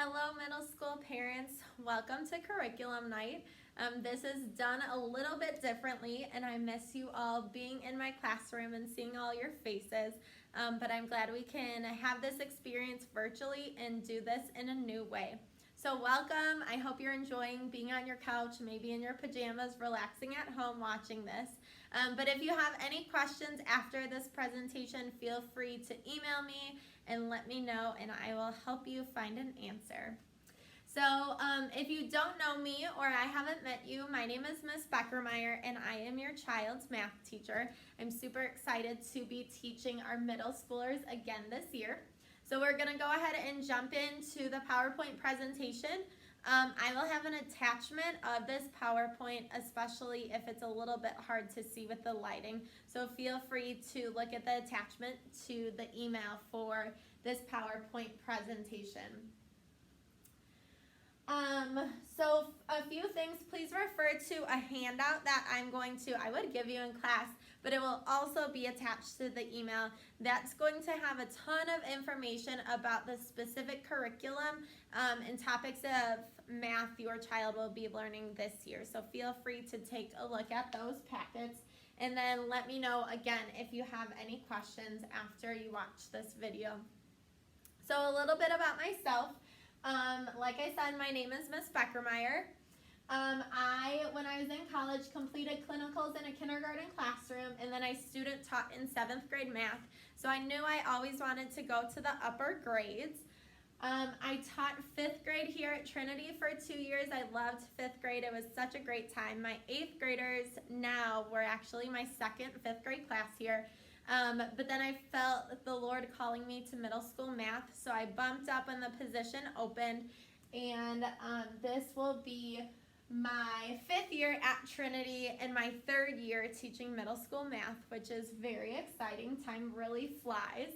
Hello, middle school parents. Welcome to Curriculum Night. This is done a little bit differently, and I miss you all being in my classroom and seeing all your faces. But I'm glad we can have this experience virtually and do this in a new way. So welcome. I hope you're enjoying being on your couch, maybe in your pajamas, relaxing at home watching this. But if you have any questions after this presentation, feel free to email me and let me know, and I will help you find an answer. So if you don't know me or I haven't met you, my name is Miss Bekermeier, and I am your child's math teacher. I'm super excited to be teaching our middle schoolers again this year. So we're going to go ahead and jump into the PowerPoint presentation. I will have an attachment of this PowerPoint, especially if it's a little bit hard to see with the lighting. So feel free to look at the attachment to the email for this PowerPoint presentation. So a few things, please refer to a handout that I would give you in class, but it will also be attached to the email. That's going to have a ton of information about the specific curriculum and topics of math your child will be learning this year. So feel free to take a look at those packets, and then let me know again if you have any questions after you watch this video. So a little bit about myself. Like I said, my name is Miss Bekermeier. When I was in college, completed clinicals in a kindergarten classroom, and then I student taught in 7th grade math. So I knew I always wanted to go to the upper grades. I taught 5th grade here at Trinity for 2 years. I loved 5th grade. It was such a great time. My 8th graders now were actually my second 5th grade class here. But then I felt the Lord calling me to middle school math, so I bumped up when the position opened, and this will be my 5th year at Trinity and my 3rd year teaching middle school math, which is very exciting. Time really flies.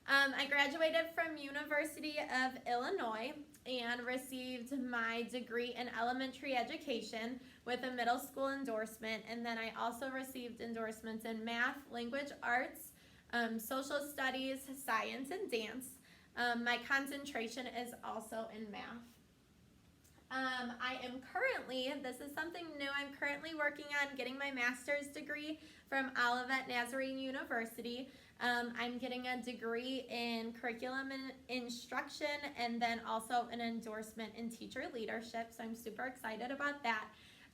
I graduated from University of Illinois and received my degree in elementary education with a middle school endorsement, and then I also received endorsements in math, language arts, social studies, science, and dance. My concentration is also in math. This is something new, I'm currently working on getting my master's degree from Olivet Nazarene University. I'm getting a degree in curriculum and instruction, and then also an endorsement in teacher leadership, so I'm super excited about that.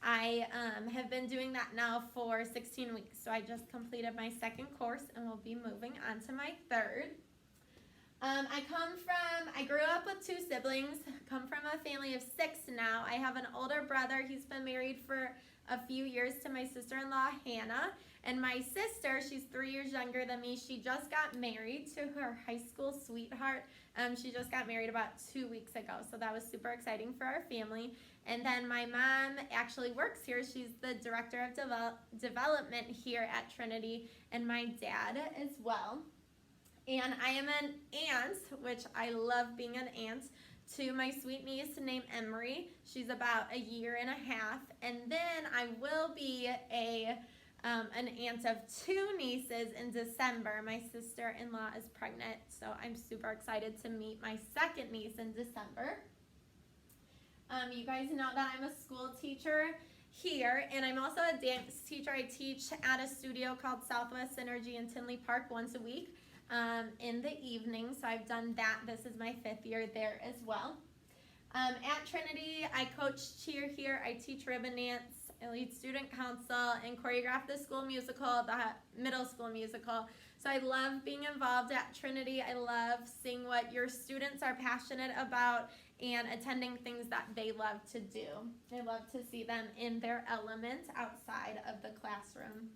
I have been doing that now for 16 weeks, so I just completed my 2nd course and will be moving on to my 3rd. I grew up with 2 siblings, come from a family of 6 now. I have an older brother. He's been married for a few years to my sister-in-law, Hannah. And my sister, she's 3 years younger than me. She just got married to her high school sweetheart. She just got married about 2 weeks ago, so that was super exciting for our family. And then my mom actually works here. She's the director of development here at Trinity, and my dad as well. And I am an aunt, which I love being an aunt, to my sweet niece named Emery. She's about a year and a half. And then I will be an aunt of 2 nieces in December. My sister-in-law is pregnant, so I'm super excited to meet my 2nd niece in December. You guys know that I'm a school teacher here, and I'm also a dance teacher. I teach at a studio called Southwest Synergy in Tinley Park once a week. In the evening, so I've done that. This is my 5th year there as well. At Trinity, I coach cheer here, I teach ribbon dance, I lead student council, and choreograph the school musical, the middle school musical. So I love being involved at Trinity. I love seeing what your students are passionate about and attending things that they love to do. I love to see them in their element outside of the classroom.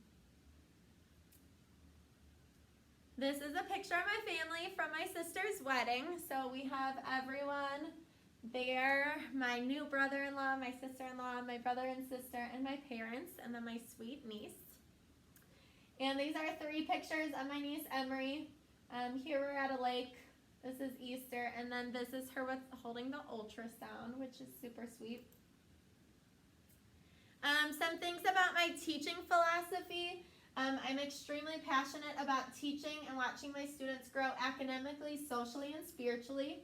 This is a picture of my family from my sister's wedding. So we have everyone there, my new brother-in-law, my sister-in-law, my brother and sister, and my parents, and then my sweet niece. And these are 3 pictures of my niece Emery. Here we're at a lake. This is Easter, and then this is her holding the ultrasound, which is super sweet. Some things about my teaching philosophy. I'm extremely passionate about teaching and watching my students grow academically, socially, and spiritually.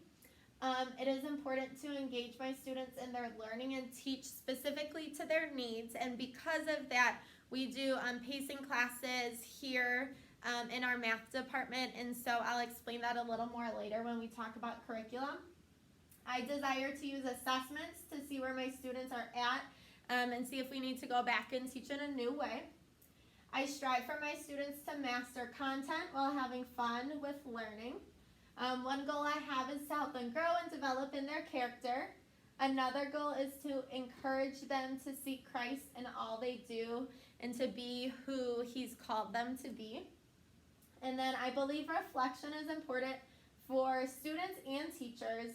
It is important to engage my students in their learning and teach specifically to their needs, and because of that, we do pacing classes here in our math department, and so I'll explain that a little more later when we talk about curriculum. I desire to use assessments to see where my students are at and see if we need to go back and teach in a new way. I strive for my students to master content while having fun with learning. One goal I have is to help them grow and develop in their character. Another goal is to encourage them to seek Christ in all they do and to be who He's called them to be. And then I believe reflection is important for students and teachers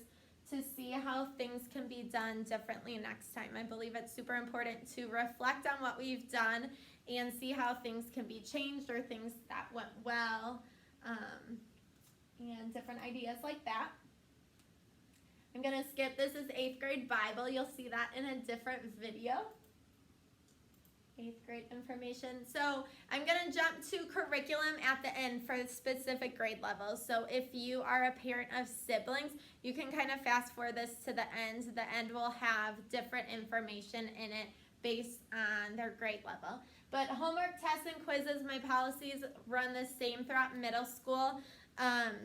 to see how things can be done differently next time. I believe it's super important to reflect on what we've done and see how things can be changed or things that went well, and different ideas like that. I'm going to skip, this is 8th grade Bible. You'll see that in a different video. 8th grade information. So I'm going to jump to curriculum at the end for specific grade levels. So if you are a parent of siblings, you can kind of fast forward this to the end. The end will have different information in it based on their grade level. But homework, tests, and quizzes, my policies run the same throughout middle school.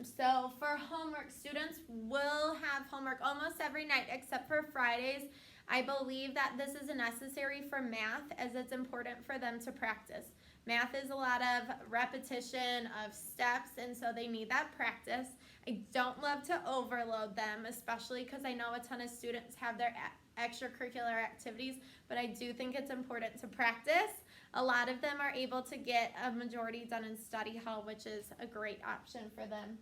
So for homework, students will have homework almost every night except for Fridays. I believe that this is necessary for math as it's important for them to practice. Math is a lot of repetition of steps, and so they need that practice. I don't love to overload them, especially because I know a ton of students have their extracurricular activities, but I do think it's important to practice. A lot of them are able to get a majority done in study hall, which is a great option for them.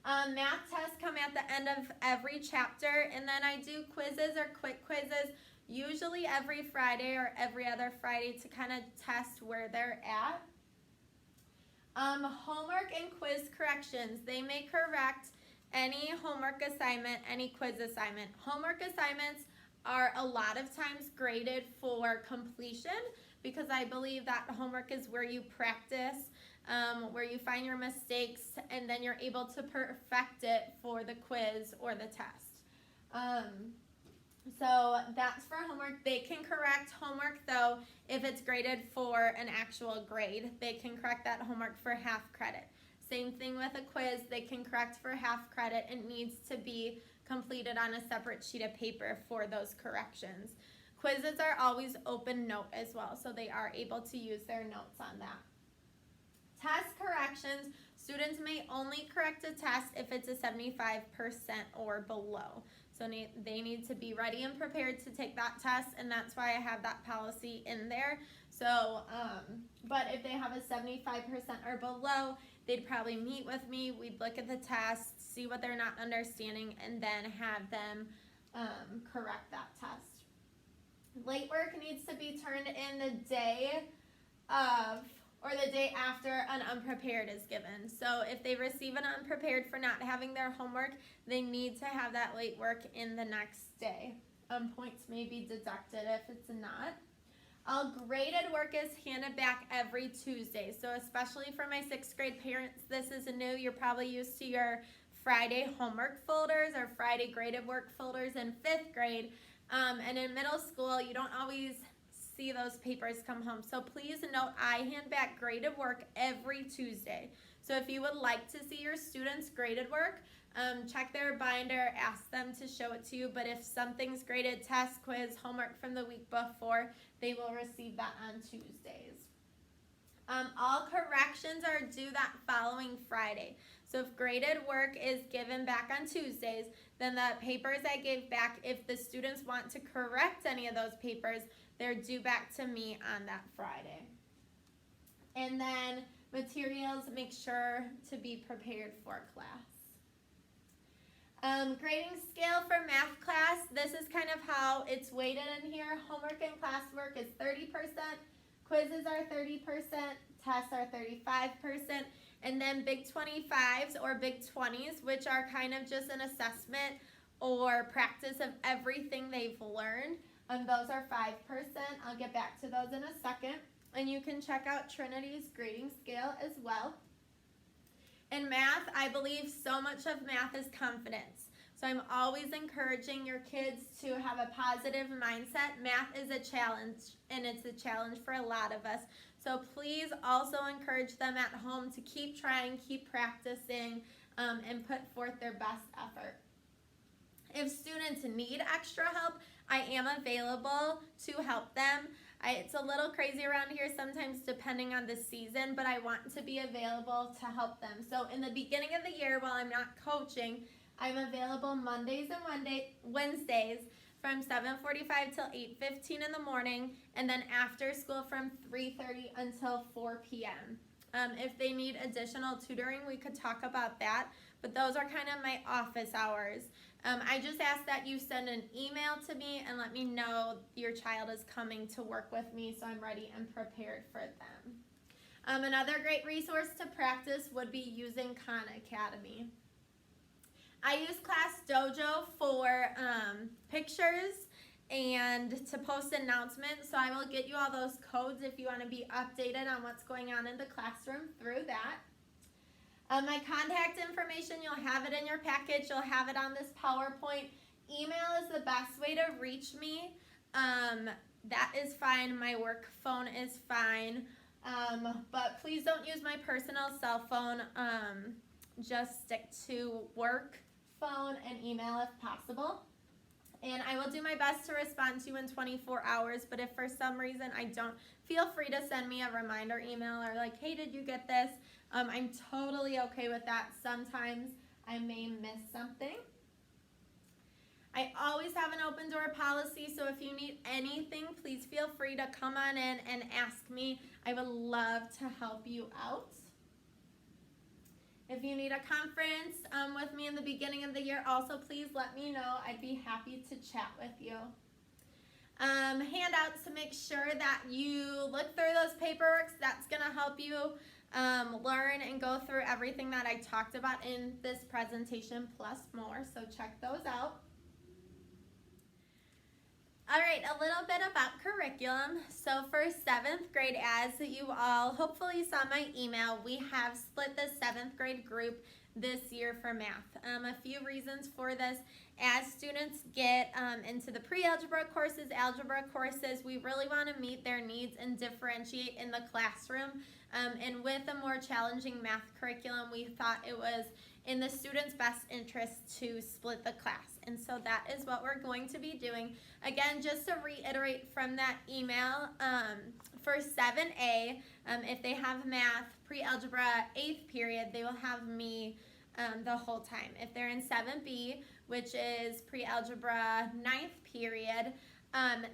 Math tests come at the end of every chapter, and then I do quizzes or quick quizzes, usually every Friday or every other Friday to kind of test where they're at. Homework and quiz corrections. They may correct any homework assignment, any quiz assignment. Homework assignments are a lot of times graded for completion because I believe that homework is where you practice, where you find your mistakes, and then you're able to perfect it for the quiz or the test. So that's for homework. They can correct homework though if it's graded for an actual grade. They can correct that homework for half credit. Same thing with a quiz. They can correct for half credit. It needs to be completed on a separate sheet of paper for those corrections. Quizzes are always open note as well, so they are able to use their notes on that. Test corrections. Students may only correct a test if it's a 75% or below. So they need to be ready and prepared to take that test, and that's why I have that policy in there. So, but if they have a 75% or below, they'd probably meet with me. We'd look at the test, see what they're not understanding, and then have them correct that test. Late work needs to be turned in the day of or the day after an unprepared is given. So if they receive an unprepared for not having their homework, they need to have that late work in the next day. Points may be deducted if it's not. All graded work is handed back every Tuesday. So especially for my 6th grade parents, this is new. You're probably used to your Friday homework folders or Friday graded work folders in 5th grade. And in middle school, you don't always see those papers come home. So please note, I hand back graded work every Tuesday. So if you would like to see your students' graded work, check their binder, ask them to show it to you. But if something's graded, test, quiz, homework from the week before, they will receive that on Tuesdays. All corrections are due that following Friday. So if graded work is given back on Tuesdays, then the papers I gave back, if the students want to correct any of those papers, they're due back to me on that Friday. And then materials, make sure to be prepared for class. Grading scale for math class, this is kind of how it's weighted in here. Homework and classwork is 30%, quizzes are 30%, tests are 35%, and then big 25s or big 20s, which are kind of just an assessment or practice of everything they've learned. Those are 5%. I'll get back to those in a second. And you can check out Trinity's grading scale as well. In math, I believe so much of math is confidence. So So I'm always encouraging your kids to have a positive mindset. Math is a challenge, and it's a challenge for a lot of us. So please also encourage them at home to keep trying, keep practicing, and put forth their best effort. If students need extra help, I am available to help them. It's a little crazy around here sometimes depending on the season, but I want to be available to help them. So in the beginning of the year, while I'm not coaching, I'm available Mondays and Wednesdays from 7:45 till 8:15 in the morning, and then after school from 3:30 until 4 p.m. If they need additional tutoring, we could talk about that, but those are kind of my office hours. I just ask that you send an email to me and let me know your child is coming to work with me so I'm ready and prepared for them. Another great resource to practice would be using Khan Academy. I use Class Dojo for pictures and to post announcements, so I will get you all those codes if you want to be updated on what's going on in the classroom through that. My contact information, you'll have it in your package, you'll have it on this PowerPoint. Email is the best way to reach me. That is fine, my work phone is fine, but please don't use my personal cell phone. Just stick to work phone and email if possible. And I will do my best to respond to you in 24 hours, but if for some reason I don't, feel free to send me a reminder email or like, hey, did you get this? I'm totally okay with that. Sometimes I may miss something. I always have an open door policy, so if you need anything, please feel free to come on in and ask me. I would love to help you out. If you need a conference with me in the beginning of the year, also please let me know. I'd be happy to chat with you. Handouts to make sure that you look through those paperworks. That's going to help you learn and go through everything that I talked about in this presentation plus more. So check those out. All right, a little bit about curriculum. So for 7th grade, as you all hopefully saw my email, we have split the 7th grade group this year for math. A few reasons for this. As students get into the pre-algebra courses, algebra courses, we really want to meet their needs and differentiate in the classroom. And with a more challenging math curriculum, we thought it was in the student's best interest to split the class. And so that is what we're going to be doing. Again, just to reiterate from that email, for 7A, if they have math, pre-algebra 8th period, they will have me the whole time. If they're in 7B, which is pre-algebra 9th period,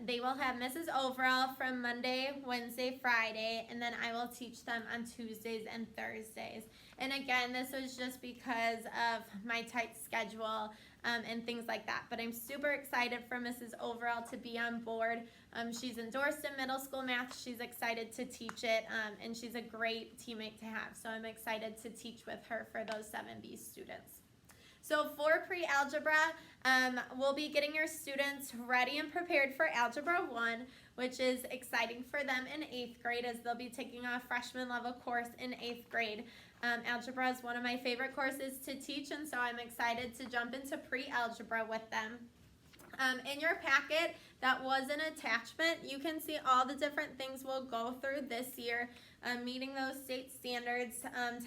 they will have Mrs. Overall from Monday, Wednesday, Friday, and then I will teach them on Tuesdays and Thursdays. And again, this was just because of my tight schedule and things like that. But I'm super excited for Mrs. Overall to be on board. She's endorsed in middle school math. She's excited to teach it, and she's a great teammate to have. So I'm excited to teach with her for those 7B students. So for pre-algebra, we'll be getting your students ready and prepared for Algebra 1, which is exciting for them in 8th grade as they'll be taking a freshman level course in 8th grade. Algebra is one of my favorite courses to teach, and so I'm excited to jump into pre-algebra with them. In your packet, that was an attachment. You can see all the different things we'll go through this year, meeting those state standards,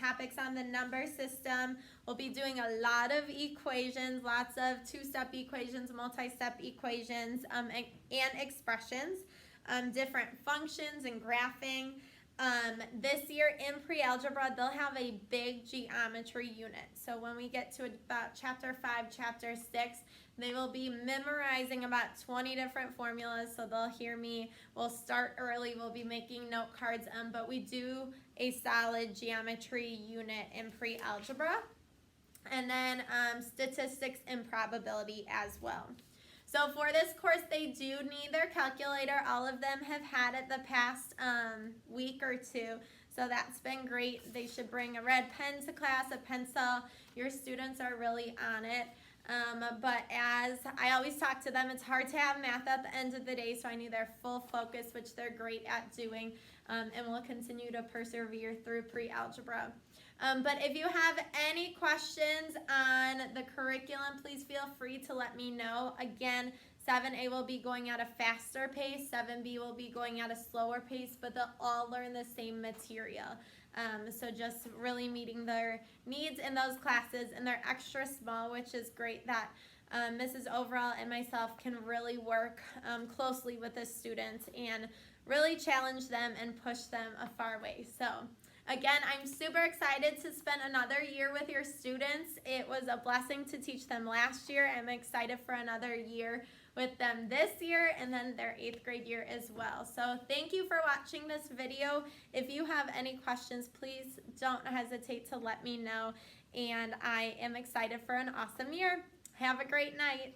topics on the number system. We'll be doing a lot of equations, lots of two-step equations, multi-step equations, and expressions, different functions and graphing. This year in pre-algebra, they'll have a big geometry unit. So when we get to about chapter 5, chapter 6, they will be memorizing about 20 different formulas. So they'll hear me. We'll start early. We'll be making note cards, but we do a solid geometry unit in pre-algebra. And then statistics and probability as well. So for this course, they do need their calculator. All of them have had it the past week or two. So that's been great. They should bring a red pen to class, a pencil. Your students are really on it. But as I always talk to them, it's hard to have math at the end of the day, so I need their full focus, which they're great at doing. and we'll continue to persevere through pre-algebra. But if you have any questions on the curriculum, please feel free to let me know. Again, 7A will be going at a faster pace, 7B will be going at a slower pace, but they'll all learn the same material. So just really meeting their needs in those classes, and they're extra small, which is great that Mrs. Overall and myself can really work closely with the students and really challenge them and push them a far way. So again, I'm super excited to spend another year with your students. It was a blessing to teach them last year. I'm excited for another year with them this year and then their 8th grade year as well. So thank you for watching this video. If you have any questions, please don't hesitate to let me know. And I am excited for an awesome year. Have a great night.